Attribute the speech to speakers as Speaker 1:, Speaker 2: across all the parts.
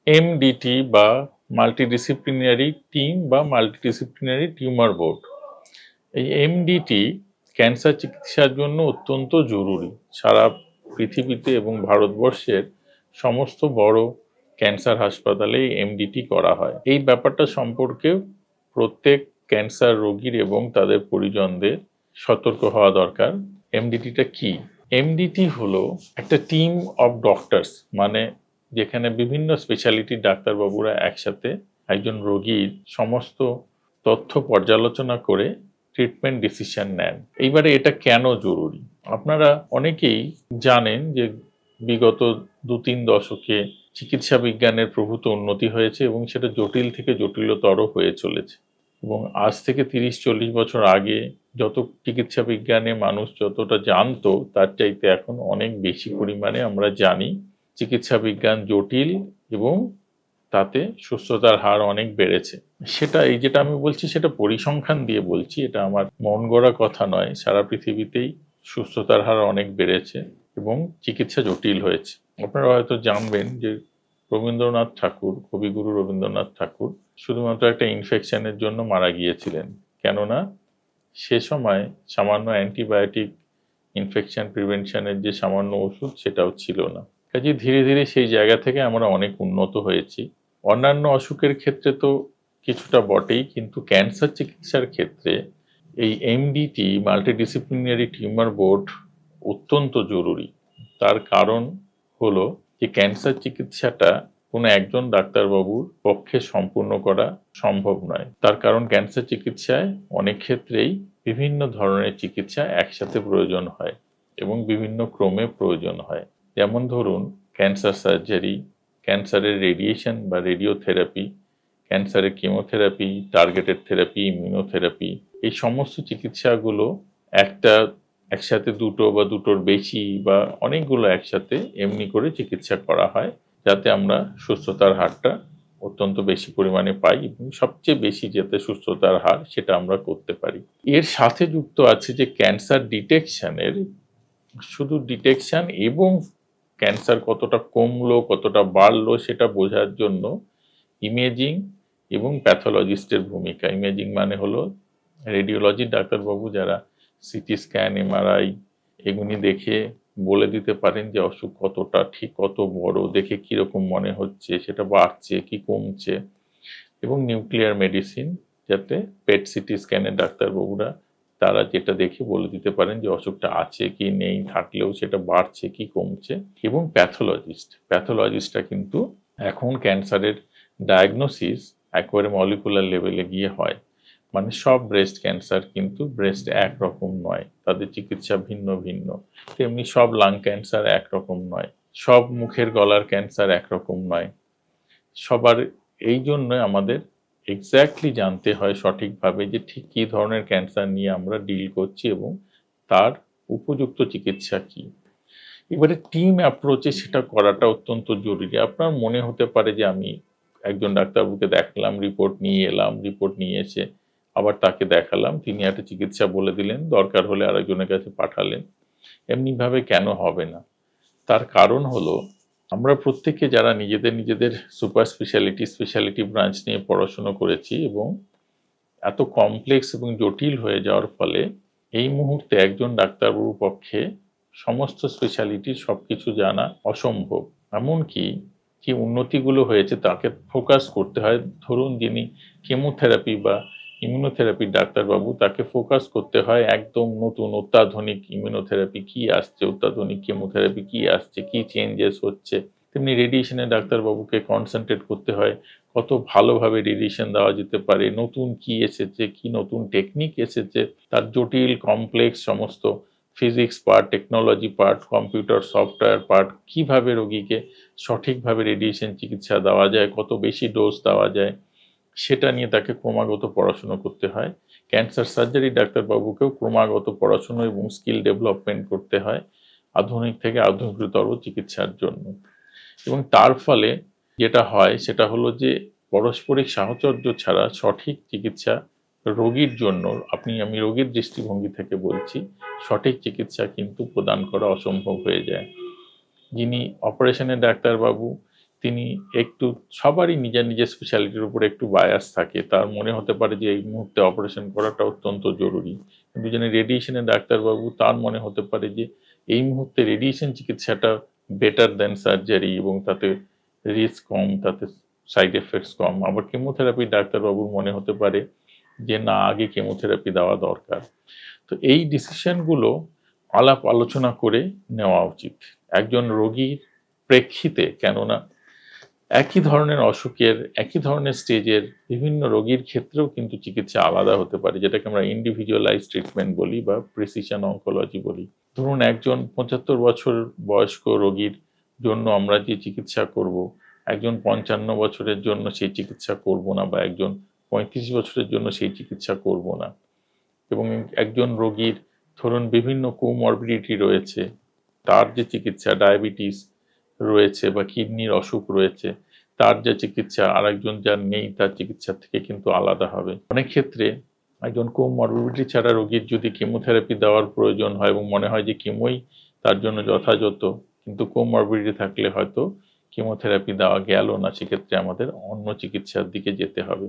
Speaker 1: MDT বা multidisciplinary team বা multidisciplinary tumour board. এই এমডিটি ক্যান্সার চিকিৎসার জন্য অত্যন্ত জরুরি। সারা পৃথিবীতে এবং ভারতবর্ষের সমস্ত বড় ক্যান্সার হাসপাতালে এমডিটি করা হয়। এই ব্যাপারটা সম্পর্কে প্রত্যেক ক্যান্সার রোগীর এবং তাদের পরিজনদের সতর্ক হওয়া দরকার। এমডিটিটা কি? এমডিটি হলো একটা টিম অফ ডক্টরস, মানে যেখানে বিভিন্ন স্পেশালিটির ডাক্তারবাবুরা একসাথে একজন রোগীর সমস্ত তথ্য পর্যালোচনা করে ট্রিটমেন্ট ডিসিশন নেন। এইবারে এটা কেন জরুরি? আপনারা অনেকেই জানেন যে বিগত ২-৩ দশকে চিকিৎসা বিজ্ঞানের প্রভূত উন্নতি হয়েছে এবং সেটা জটিল থেকে জটিলতর হয়ে চলেছে। এবং আজ থেকে ৩০-৪০ বছর আগে যত চিকিৎসা বিজ্ঞানে মানুষ যতটা জানতো তার চাইতে এখন অনেক বেশি পরিমাণে আমরা জানি। চিকিৎসা বিজ্ঞান জটিল এবং তাতে সুস্থতার হার অনেক বেড়েছে। সেটা এই যেটা আমি বলছি সেটা পরিসংখ্যান দিয়ে বলছি, এটা আমার মন গড়া কথা নয়। সারা পৃথিবীতেই সুস্থতার হার অনেক বেড়েছে এবং চিকিৎসা জটিল হয়েছে। আপনারা হয়তো জানবেন যে রবীন্দ্রনাথ ঠাকুর, কবিগুরু রবীন্দ্রনাথ ঠাকুর শুধুমাত্র একটা ইনফেকশনের জন্য মারা গিয়েছিলেন। কেননা সে সময় সামান্য অ্যান্টিবায়োটিক ইনফেকশন প্রিভেনশনের যে সামান্য ওষুধ সেটাও ছিল না। কাজে ধীরে ধীরে সেই জায়গা থেকে আমরা অনেক উন্নত হয়েছি। অন্যান্য অসুখের ক্ষেত্রে তো কিছুটা বটেই, কিন্তু ক্যান্সার চিকিৎসার ক্ষেত্রে এই এমডিটি মাল্টিডিসিপ্লিনারি টিউমার বোর্ড অত্যন্ত জরুরি। তার কারণ হলো যে ক্যান্সার চিকিৎসাটা কোনো একজন ডাক্তারবাবুর পক্ষে সম্পূর্ণ করা সম্ভব নয়। তার কারণ ক্যান্সার চিকিৎসায় অনেক ক্ষেত্রেই বিভিন্ন ধরনের চিকিৎসা একসাথে প্রয়োজন হয় এবং বিভিন্ন ক্রমে প্রয়োজন হয়। যেমন ধরুন ক্যান্সার সার্জারি, ক্যান্সারের রেডিয়েশন বা রেডিওথেরাপি, ক্যান্সারের কেমোথেরাপি, টার্গেটেড থেরাপি, ইমিউনোথেরাপি, এই সমস্ত চিকিৎসাগুলো একসাথে দুটো বা দুটোর বেশি বা অনেকগুলো একসাথে এমনি করে চিকিৎসা করা হয়, যাতে আমরা সুস্থতার হারটা অত্যন্ত বেশি পরিমাণে পাই এবং সবচেয়ে বেশি যাতে সুস্থতার হার সেটা আমরা করতে পারি। এর সাথে যুক্ত আছে যে ক্যান্সার ডিটেকশনের, শুধু ডিটেকশন এবং ক্যান্সার কতটা কমলো কতটা বাড়লো সেটা বোঝার জন্য ইমেজিং এবং প্যাথোলজিস্টের ভূমিকা। ইমেজিং মানে হলো রেডিওলজির ডাক্তারবাবু যারা সিটি স্ক্যান, এমআরআই এগুলি দেখে বলে দিতে পারেন যে অসুখ কতটা ঠিক কত বড়, দেখে কিরকম মনে হচ্ছে, সেটা বাড়ছে কি কমছে। এবং নিউক্লিয়ার মেডিসিন, যাতে পেট সিটি স্ক্যানের ডাক্তারবাবুরা তারা যেটা দেখে বলে দিতে পারেন যে অসুখটা আছে কি নেই, থাকলেও সেটা বাড়ছে কি কমছে। এবং প্যাথোলজিস্টরা কিন্তু এখন ক্যান্সারের ডায়াগনোসিস একেবারে মলিকুলার লেভেলে গিয়ে হয়। মানে সব ব্রেস্ট ক্যান্সার কিন্তু ব্রেস্ট একরকম নয়, তাদের চিকিৎসা ভিন্ন ভিন্ন। তেমনি সব লাং ক্যান্সার একরকম নয়, সব মুখের গলার ক্যান্সার একরকম নয়। সবার এই জন্য আমাদের এক্স্যাক্টলি জানতে হয় সঠিকভাবে যে ঠিক কী ধরনের ক্যান্সার নিয়ে আমরা ডিল করছি এবং তার উপযুক্ত চিকিৎসা কী। এবারে টিম অ্যাপ্রোচে সেটা করাটা অত্যন্ত জরুরি। আপনার মনে হতে পারে যে আমি একজন ডাক্তারবাবুকে দেখালাম, রিপোর্ট নিয়ে এলাম, রিপোর্ট নিয়ে এসে আবার তাকে দেখালাম, তিনি একটা চিকিৎসা বলে দিলেন, দরকার হলে আরেকজনের কাছে পাঠালেন। এমনিভাবে কেন হবে না? তার কারণ হলো আমরা প্রত্যেকে যারা নিজেদের সুপার স্পেশালিটি ব্রাঞ্চ নিয়ে পড়াশুনো করেছি এবং এত কমপ্লেক্স এবং জটিল হয়ে যাওয়ার ফলে এই মুহূর্তে একজন ডাক্তারবাবুর পক্ষে সমস্ত স্পেশালিটির সবকিছু জানা অসম্ভব। এমনকি যে উন্নতিগুলো হয়েছে তাকে ফোকাস করতে হয়। ধরুন যিনি কেমোথেরাপি বা ইমিউনোথেরাপির ডাক্তারবাবু, তাকে ফোকাস করতে হয় একদম নতুন অত্যাধুনিক ইমিউনোথেরাপি কি আসছে, অত্যাধুনিক কেমোথেরাপি কি আসছে, কি চেঞ্জেস হচ্ছে। তেমনি রেডিয়েশনের ডাক্তারবাবুকে কনসেন্ট্রেট করতে হয় কত ভালোভাবে রেডিয়েশন দেওয়া যেতে পারে, নতুন কি এসেছে, কি নতুন টেকনিক এসেছে, তার জটিল কমপ্লেক্স সমস্ত physics part, technology part, computer software part, কিভাবে রোগীকে সঠিকভাবে রেডিয়েশন চিকিৎসা দেওয়া যায়, কত বেশি ডোজ দেওয়া যায়, সেটা নিয়ে তাকে ক্রমাগত পড়াশুনো করতে হয়। ক্যান্সার সার্জারি ডাক্তারবাবুকেও ক্রমাগত পড়াশুনো এবং স্কিল ডেভেলপমেন্ট করতে হয় আধুনিক থেকে আধুনিকতর চিকিৎসার জন্য। এবং তার ফলে যেটা হয় সেটা হলো যে পারস্পরিক সাহচর্য ছাড়া সঠিক চিকিৎসা রোগীর জন্য, আমি রোগীর দৃষ্টিভঙ্গি থেকে বলছি, সঠিক চিকিৎসা কিন্তু প্রদান করা অসম্ভব হয়ে যায়। যিনি অপারেশনের ডাক্তারবাবু তিনি একটু সবারই নিজের নিজের স্পেশালিটির উপরে একটু বায়াস থাকে। তার মনে হতে পারে যে এই মুহূর্তে অপারেশন করাটা অত্যন্ত জরুরি। কিন্তু যিনি রেডিয়েশনের ডাক্তারবাবু তার মনে হতে পারে যে এই মুহূর্তে রেডিয়েশন চিকিৎসাটা বেটার দ্যান সার্জারি এবং তাতে রিস্ক কম, তাতে সাইড এফেক্টস কম। আবার কেমোথেরাপি ডাক্তারবাবুর মনে হতে পারে যে না, আগে কেমোথেরাপি দেওয়া দরকার। তো এই ডিসিশনগুলো আলাপ আলোচনা করে নেওয়া উচিত একজন রোগীর প্রেক্ষিতে। কেননা একই ধরনের অসুখের, একই ধরনের স্টেজের বিভিন্ন রোগীর ক্ষেত্রেও কিন্তু চিকিৎসা আলাদা হতে পারে, যেটাকে আমরা ইন্ডিভিজুয়ালাইজ ট্রিটমেন্ট বলি বা প্রিসিশন অঙ্কোলজি বলি। ধরুন একজন ৭৫ বছর বয়স্ক রোগীর জন্য আমরা যে চিকিৎসা করব, একজন ৫৫ বছরের জন্য সেই চিকিৎসা করব না, বা একজন ৩৫ বছরের জন্য সেই চিকিৎসা করব না। এবং একজন রোগীর ধরুন বিভিন্ন কোমরবিডিটি রয়েছে, তার যে চিকিৎসা, ডায়াবেটিস রয়েছে বা কিডনির অসুখ রয়েছে, তার যে চিকিৎসা আরেকজন যার নেই তার চিকিৎসা থেকে কিন্তু আলাদা হবে। অনেক ক্ষেত্রে একজন কোমরবিডিটি ছাড়া রোগীর যদি কেমোথেরাপি দেওয়ার প্রয়োজন হয় এবং মনে হয় যে কেমোই তার জন্য যথাযথ, কিন্তু কোমরবিডিটি থাকলে হয়তো কেমোথেরাপি দেওয়া গেল না, সেক্ষেত্রে আমাদের অন্য চিকিৎসার দিকে যেতে হবে।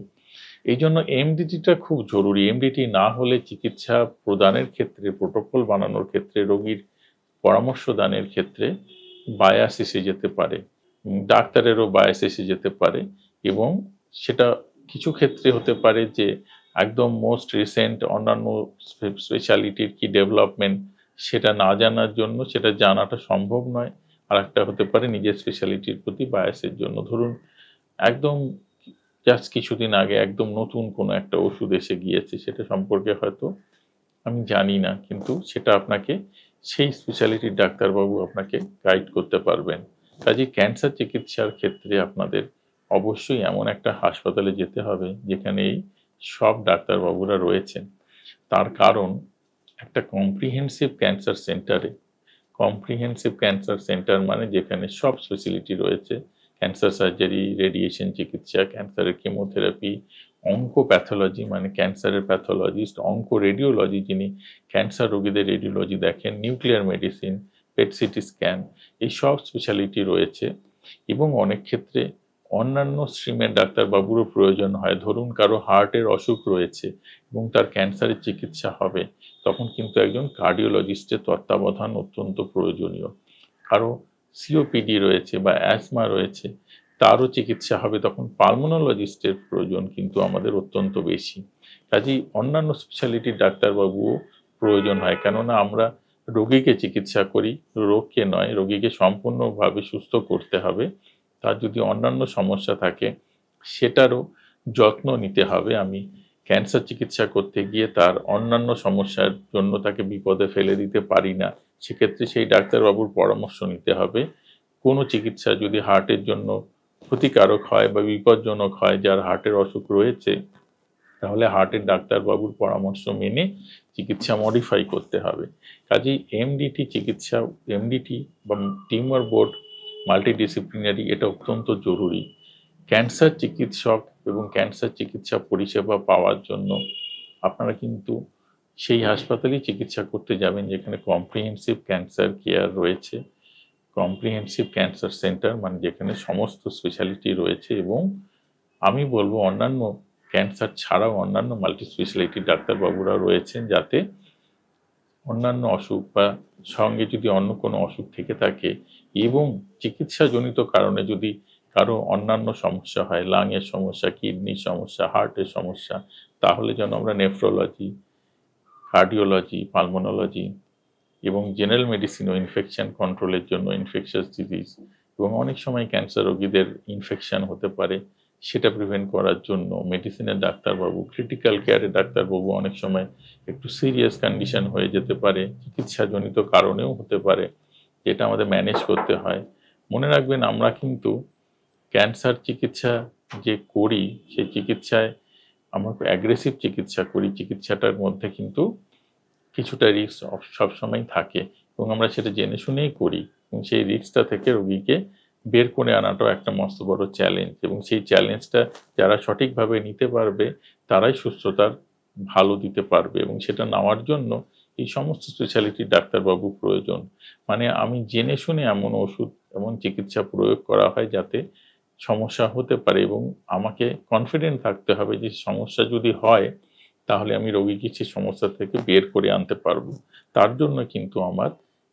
Speaker 1: এই জন্য এমডিটিটা খুব জরুরি। এমডিটি না হলে চিকিৎসা প্রদানের ক্ষেত্রে, প্রোটোকল বানানোর ক্ষেত্রে, রোগীর পরামর্শ দানের ক্ষেত্রে বায়াস এসে যেতে পারে, ডাক্তারেরও বায়াস এসে যেতে পারে। এবং সেটা কিছু ক্ষেত্রে হতে পারে যে একদম মোস্ট রিসেন্ট অন্যান্য স্পেশালিটির কি ডেভেলপমেন্ট সেটা না জানার জন্য সেটা জানাটা সম্ভব নয়। আর একটা হতে পারে নিজের স্পেশালিটির প্রতি বায়াসের জন্য। ধরুন একদম জাস্ট কিছুদিন আগে একদম নতুন কোনো একটা ওষুধ এসে গিয়েছে, সেটা সম্পর্কে হয়তো আমি জানি না, কিন্তু সেটা আপনাকে সেই স্পেশালিটির ডাক্তারবাবু আপনাকে গাইড করতে পারবেন। কাজেই ক্যান্সার চিকিৎসার ক্ষেত্রে আপনাদের অবশ্যই এমন একটা হাসপাতালে যেতে হবে যেখানে এই সব ডাক্তারবাবুরা রয়েছেন। তার কারণ একটা কম্প্রিহেন্সিভ ক্যান্সার সেন্টারে, কম্প্রিহেন্সিভ ক্যান্সার সেন্টার মানে যেখানে সব স্পেশালিটি রয়েছে, ক্যান্সার সার্জারি, রেডিয়েশন চিকিৎসা, ক্যান্সারের কেমোথেরাপি, অঙ্কোপ্যাথোলজি মানে ক্যান্সারের প্যাথোলজিস্ট, রেডিওলজি যিনি ক্যান্সার রোগীদের রেডিওলজি দেখেন, nuclear medicine, PET CT scan, এই সব স্পেশালিটি রয়েছে। এবং অনেক ক্ষেত্রে অন্যান্য স্ট্রিমের ডাক্তারবাবুরও প্রয়োজন হয়। ধরুন কারো হার্টের অসুখ রয়েছে এবং তার ক্যান্সারের চিকিৎসা হবে, তখন কিন্তু একজন কার্ডিওলজিস্টের তত্ত্বাবধান অত্যন্ত প্রয়োজনীয়। কারো সিওপিডি রয়েছে বা অ্যাজমা রয়েছে, তারও চিকিৎসা হবে, তখন পালমোনোলজিস্টের প্রয়োজন কিন্তু আমাদের অত্যন্ত বেশি। কাজেই অন্যান্য স্পেশালিটির ডাক্তারবাবুও প্রয়োজন হয়, কেননা আমরা রোগীকে চিকিৎসা করি, রোগকে নয়। রোগীকে সম্পূর্ণভাবে সুস্থ করতে হবে। তার যদি অন্যান্য সমস্যা থাকে সেটারও যত্ন নিতে হবে। আমি ক্যান্সার চিকিৎসা করতে গিয়ে তার অন্যান্য সমস্যার জন্য তাকে বিপদে ফেলে দিতে পারি না। সেক্ষেত্রে সেই ডাক্তারবাবুর পরামর্শ নিতে হবে। কোনো চিকিৎসা যদি হার্টের জন্য ক্ষতিকারক হয় বা বিপজ্জনক হয়, যার হার্টের অসুখ রয়েছে, তাহলে হার্টের ডাক্তারবাবুর পরামর্শ মেনে চিকিৎসা মডিফাই করতে হবে। কাজেই এমডিটি চিকিৎসা, এমডিটি বা টিউমার বোর্ড মাল্টিডিসিপ্লিনারি, এটা অত্যন্ত জরুরি। ক্যান্সার চিকিৎসক এবং ক্যান্সার চিকিৎসা পরিষেবা পাওয়ার জন্য আপনারা কিন্তু সেই হাসপাতালেই চিকিৎসা করতে যাবেন যেখানে কম্প্রিহেন্সিভ ক্যান্সার কেয়ার রয়েছে, কম্প্রিহেন্সিভ ক্যান্সার সেন্টার মানে যেখানে সমস্ত স্পেশালিটি রয়েছে। এবং আমি বলবো অন্যান্য ক্যান্সার ছাড়াও অন্যান্য মাল্টি স্পেশালিটি ডাক্তারবাবুরা রয়েছেন, যাতে অন্যান্য অসুখ বা সঙ্গে যদি অন্য কোনো অসুখ থেকে থাকে এবং চিকিৎসাজনিত কারণে যদি কারো অন্যান্য সমস্যা হয়, লাংয়ের সমস্যা, কিডনির সমস্যা, হার্টের সমস্যা, তাহলে যেন আমরা নেফ্রোলজি, কার্ডিওলজি, পালমোনোলজি এবং জেনারেল মেডিসিন ও ইনফেকশন কন্ট্রোলের জন্য ইনফেকশাস ডিজিজ, এবং অনেক সময় ক্যান্সার রোগীদের ইনফেকশন হতে পারে, সেটা প্রিভেন্ট করার জন্য মেডিসিনের ডাক্তারবাবু, ক্রিটিক্যাল কেয়ারের ডাক্তারবাবু অনেক সময় একটু সিরিয়াস কন্ডিশন হয়ে যেতে পারে, চিকিৎসাজনিত কারণেও হতে পারে, যেটা আমাদের ম্যানেজ করতে হয়। মনে রাখবেন আমরা কিন্তু ক্যান্সার চিকিৎসা যে করি সেই চিকিৎসায় আমরা অ্যাগ্রেসিভ চিকিৎসা করি, চিকিৎসাটার মধ্যে কিন্তু কিছুটা রিস্ক সবসময় থাকে এবং আমরা সেটা জেনে শুনেই করি, এবং সেই রিস্কটা থেকে রোগীকে বের করে আনাটাও একটা মস্ত বড় চ্যালেঞ্জ। এবং সেই চ্যালেঞ্জটা যারা সঠিকভাবে নিতে পারবে তারাই সুস্থতার ভালো দিতে পারবে, এবং সেটা নেওয়ার জন্য এই সমস্ত স্পেশালিটির ডাক্তারবাবু প্রয়োজন। মানে আমি জেনে শুনে এমন ওষুধ, এমন চিকিৎসা প্রয়োগ করা হয় যাতে সমস্যা হতে পারে এবং আমাকে কনফিডেন্ট থাকতে হবে যে সমস্যা যদি হয় তাহলে আমি রোগীকে সেই সমস্যা থেকে বের করে আনতে পারবো। তার জন্য কিন্তু আমার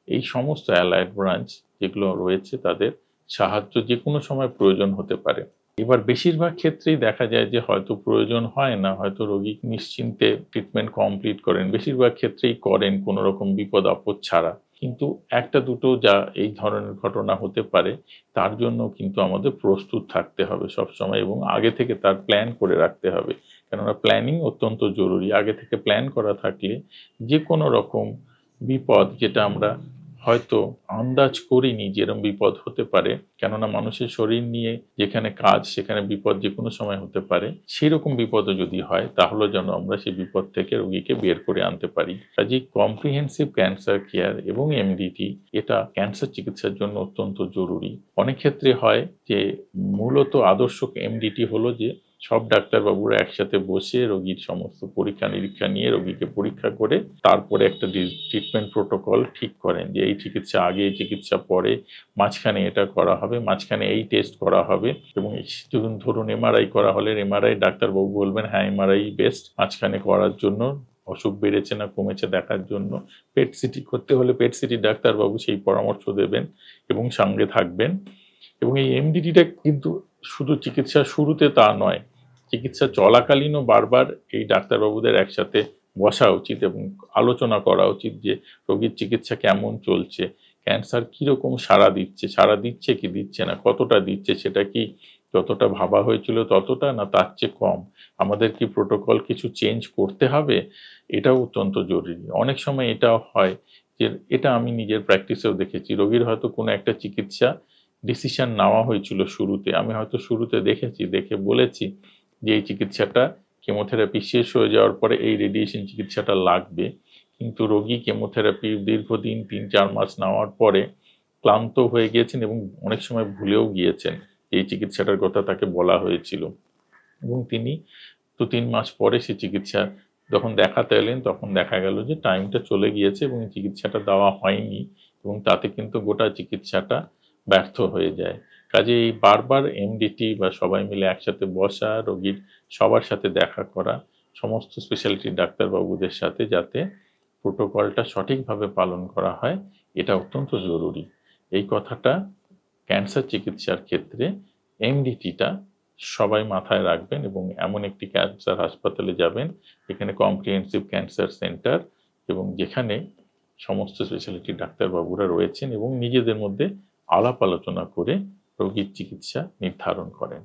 Speaker 1: এই সমস্ত অ্যালায়েড ব্রাঞ্চ যেগুলো রয়েছে তাদের সাহায্য যেকোনো সময় প্রয়োজন হতে পারে। এবার বেশিরভাগ ক্ষেত্রেই দেখা যায় যে হয়তো প্রয়োজন হয় না, হয়তো রোগী নিশ্চিন্তে ট্রিটমেন্ট কমপ্লিট করেন। বেশিরভাগ ক্ষেত্রেই করেন কোনরকম বিপদ-আপদ ছাড়া। কিন্তু ১ টা ২ টো যা এই ধরনের ঘটনা হতে পারে, তার জন্য কিন্তু আমাদের প্রস্তুত থাকতে হবে সবসময় এবং আগে থেকে তার প্ল্যান করে রাখতে হবে। কেননা প্ল্যানিং অত্যন্ত জরুরি। আগে থেকে প্ল্যান করা থাকলে যেকোনো রকম বিপদ যেটা আমরা হয়তো আন্দাজ করিনি যে এরম বিপদ হতে পারে। কেননা মানুষের শরীর নিয়ে যেখানে কাজ সেখানে বিপদ যেকোনো সময় হতে পারে। সেরকম বিপদও যদি হয় তাহলে যেন আমরা সেই বিপদ থেকে রোগীকে বের করে আনতে পারি। কাজেই কম্প্রিহেন্সিভ ক্যান্সার কেয়ার এবং এমডিটি এটা ক্যান্সার চিকিৎসার জন্য অত্যন্ত জরুরি। অনেক ক্ষেত্রে হয় যে মূলত আদর্শ এমডিটি হলো যে সব ডাক্তারবাবুরা একসাথে বসে রোগীর সমস্ত পরীক্ষা-নিরীক্ষা নিয়ে রোগীকে পরীক্ষা করে তারপরে একটা ট্রিটমেন্ট প্রোটোকল ঠিক করেন যে এই চিকিৎসা আগে, এই চিকিৎসা পরে, মাঝখানে এটা করা হবে, মাঝখানে এই টেস্ট করা হবে এবং ধরুন এমআরআই করা হলে এমআরআই ডাক্তারবাবু বলবেন হ্যাঁ এমআরআই বেস্ট মাঝখানে করার জন্য অসুখ বেড়েছে না কমেছে দেখার জন্য। পেট সিটি করতে হলে পেট সিটি ডাক্তারবাবু সেই পরামর্শ দেবেন এবং সঙ্গে থাকবেন এবং এই এমডিটিটা কিন্তু শুধু চিকিৎসার শুরুতে তা নয়, চিকিৎসা চলাকালীনও বারবার এই ডাক্তারবাবুদের একসাথে বসা উচিত এবং আলোচনা করা উচিত যে রোগীর চিকিৎসা কেমন চলছে, ক্যান্সার কিরকম সাড়া দিচ্ছে কি দিচ্ছে না, কতটা দিচ্ছে সেটা কি যতটা ভাবা হয়েছিল ততটা না তার চেয়ে কম, আমাদের কি প্রোটোকল কিছু চেঞ্জ করতে হবে, এটাও অত্যন্ত জরুরি। অনেক সময় এটাও হয় যে এটা আমি নিজের প্র্যাকটিসেও দেখেছি, রোগীর হয়তো কোনো একটা চিকিৎসা ডিসিশন নেওয়া হয়েছিল শুরুতে। আমি হয়তো শুরুতে দেখেছি, দেখে বলেছি যে এই চিকিৎসাটা কেমোথেরাপি শেষ হয়ে যাওয়ার পরে এই রেডিয়েশন চিকিৎসাটা লাগবে। কিন্তু রোগী কেমোথেরাপি দীর্ঘদিন ৩-৪ মাস নেওয়ার পরে ক্লান্ত হয়ে গিয়েছেন এবং অনেক সময় ভুলেও গিয়েছেন এই চিকিৎসাটার কথা তাকে বলা হয়েছিল। এবং তিনি ২-৩ মাস পরে সেই চিকিৎসা যখন দেখাতে এলেন তখন দেখা গেল যে টাইমটা চলে গিয়েছে এবং চিকিৎসাটা দেওয়া হয়নি এবং তাতে কিন্তু গোটা চিকিৎসাটা ব্যর্থ হয়ে যায়। কাজেই বারবার এমডিটি বা সবাই মিলে একসাথে বসা, রোগীর সবার সাথে দেখা করা, সমস্ত স্পেশালিটি ডাক্তারবাবুদের সাথে যাতে প্রোটোকলটা সঠিকভাবে পালন করা হয়, এটা অত্যন্ত জরুরি। এই কথাটা ক্যান্সার চিকিৎসার ক্ষেত্রে এমডিটিটা সবাই মাথায় রাখবেন এবং এমন একটি ক্যান্সার হাসপাতালে যাবেন যেখানে কম্প্রিহেন্সিভ ক্যান্সার সেন্টার এবং যেখানে সমস্ত স্পেশালিটি ডাক্তারবাবুরা রয়েছেন এবং নিজেদের মধ্যে আলাপ আলোচনা করে রোগীর চিকিৎসা নির্ধারণ করেন।